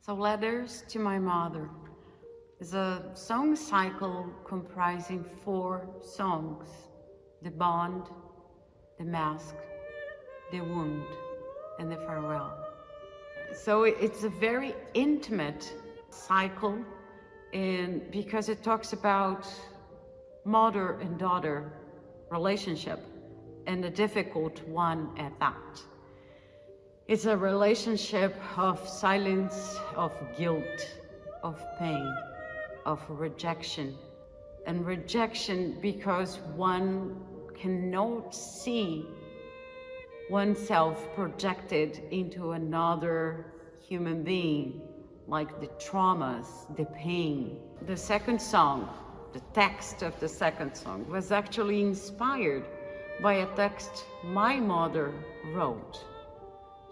So Letters to My Mother is a song cycle comprising 4 songs: The Bond, The Mask, The Wound, and The Farewell. So it's a very intimate cycle, and because it talks about mother and daughter relationship, and a difficult one at that. It's a relationship of silence, of guilt, of pain, of rejection. And rejection because one cannot see oneself projected into another human being, like the traumas, the pain. The second song, the text of the second song, was actually inspired by a text my mother wrote.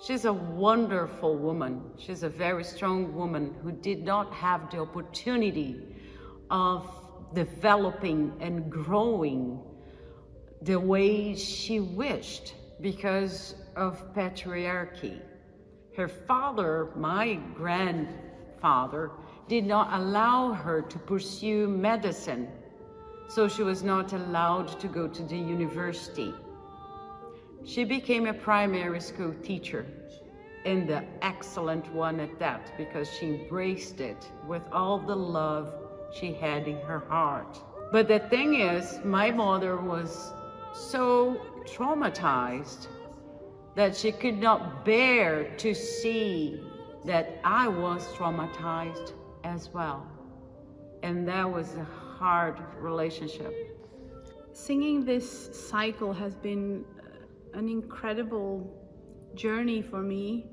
She's a wonderful woman. She's a very strong woman who did not have the opportunity of developing and growing the way she wished because of patriarchy. Her father, my grandfather, did not allow her to pursue medicine, so she was not allowed to go to the university. She became a primary school teacher, and an excellent one at that, because she embraced it with all the love she had in her heart. But the thing is, my mother was so traumatized that she could not bear to see that I was traumatized as well. And that was a hard relationship. Singing this cycle has been an incredible journey for me,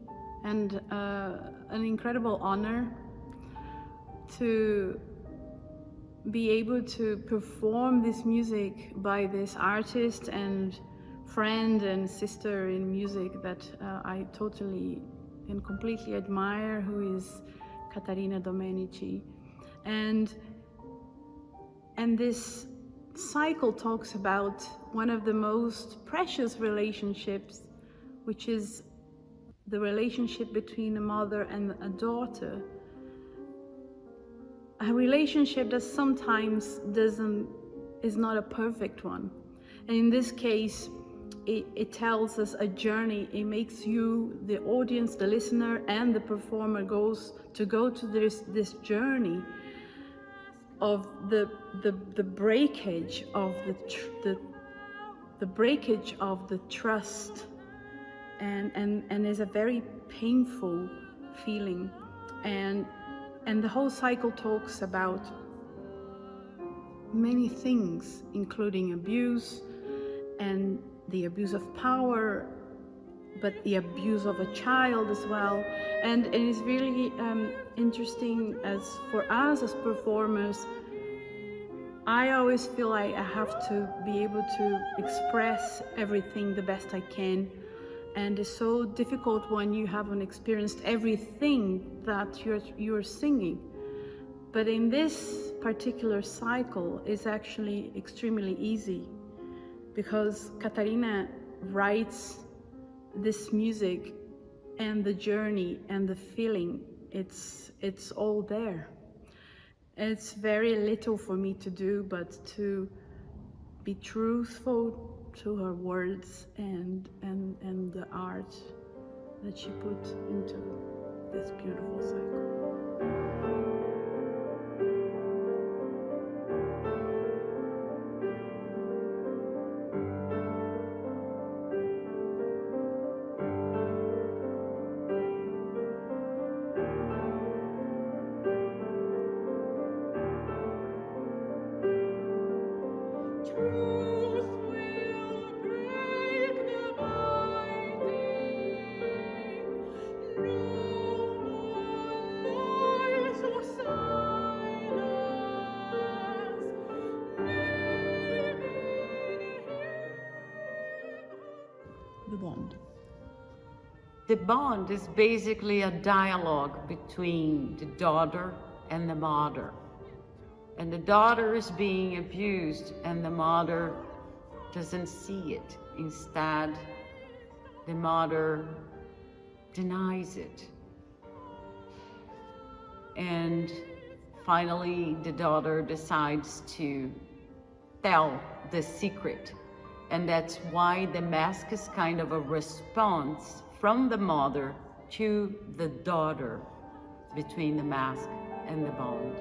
and an incredible honor to be able to perform this music by this artist and friend and sister in music that I totally and completely admire, who is Catarina Domenici. And this cycle talks about one of the most precious relationships, which is the relationship between a mother and a daughter. A relationship that sometimes is not a perfect one. And in this case, it tells us a journey. It makes you, the audience, the listener, and the performer go to this journey of the breakage of the breakage of the trust, and is a very painful feeling, and the whole cycle talks about many things, including abuse and the abuse of power, but the abuse of a child as well. And it's really interesting as for us as performers. I always feel like I have to be able to express everything the best I can, and it's so difficult when you haven't experienced everything that you're singing. But in this particular cycle, it's actually extremely easy, because Catarina writes this music, and the journey and the feeling, it's all there. It's very little for me to do, but to be truthful to her words and the art that she put into this beautiful cycle. The bond. The bond is basically a dialogue between the daughter and the mother. And the daughter is being abused, and the mother doesn't see it. Instead, the mother denies it. And finally, the daughter decides to tell the secret. And that's why the mask is kind of a response from the mother to the daughter between the mask and the bond.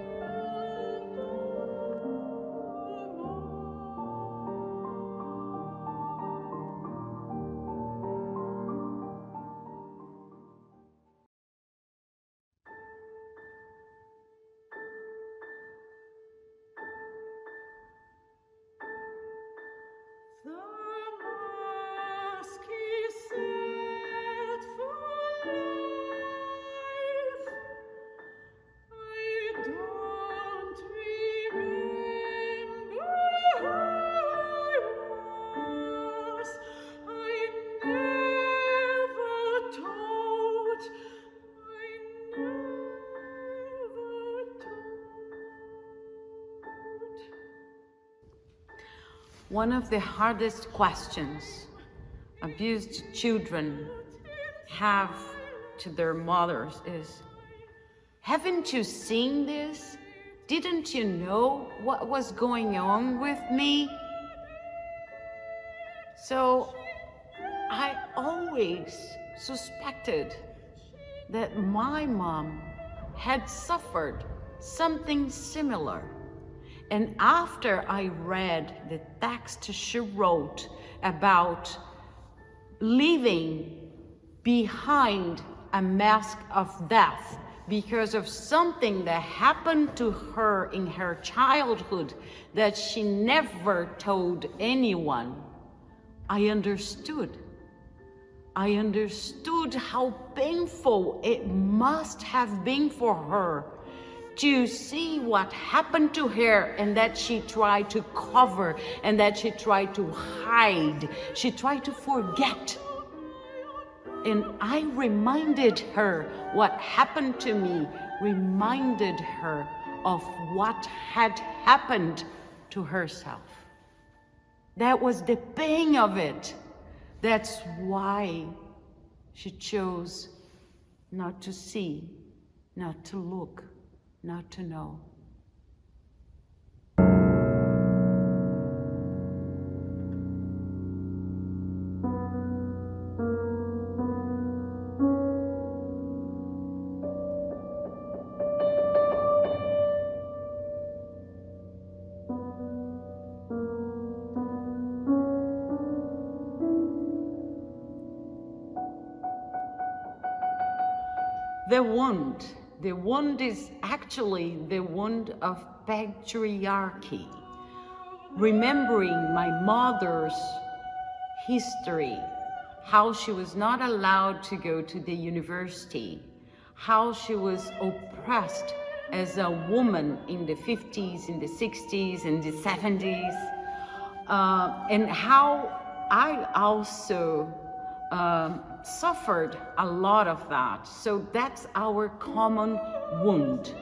One of the hardest questions abused children have to their mothers is, haven't you seen this? Didn't you know what was going on with me? So I always suspected that my mom had suffered something similar. And after I read the text she wrote about leaving behind a mask of death because of something that happened to her in her childhood that she never told anyone, I understood. I understood how painful it must have been for her to see what happened to her, and that she tried to cover, and that she tried to hide. She tried to forget. And I reminded her what happened to me, reminded her of what had happened to herself. That was the pain of it. That's why she chose not to see, not to look, not to know. The wound is actually the wound of patriarchy. Remembering my mother's history, how she was not allowed to go to the university, how she was oppressed as a woman in the 50s, in the 60s, and the 70s, and how I also suffered a lot of that. So that's our common wound,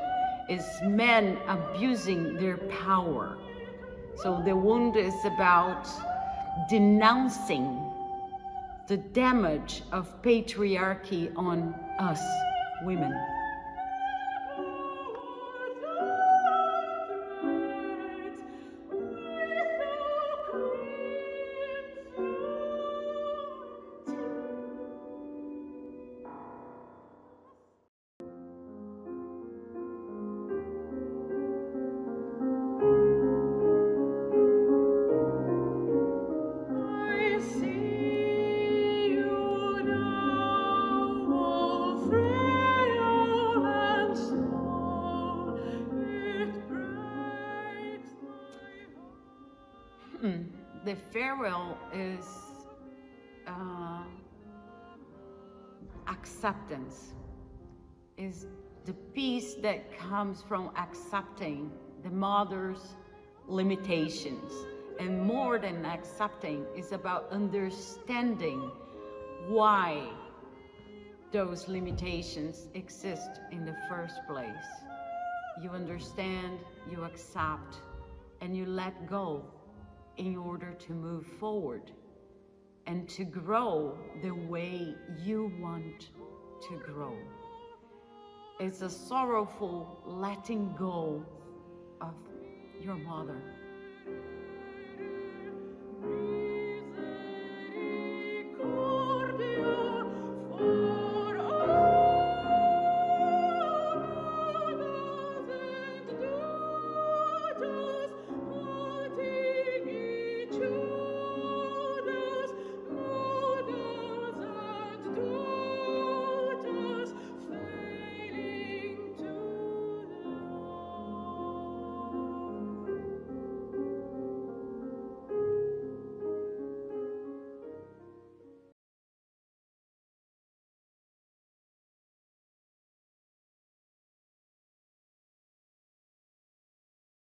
is men abusing their power. So the wound is about denouncing the damage of patriarchy on us women. The farewell is acceptance, is the peace that comes from accepting the mother's limitations. And more than accepting, is about understanding why those limitations exist in the first place. You understand, you accept, and you let go in order to move forward and to grow the way you want to grow. It's a sorrowful letting go of your mother.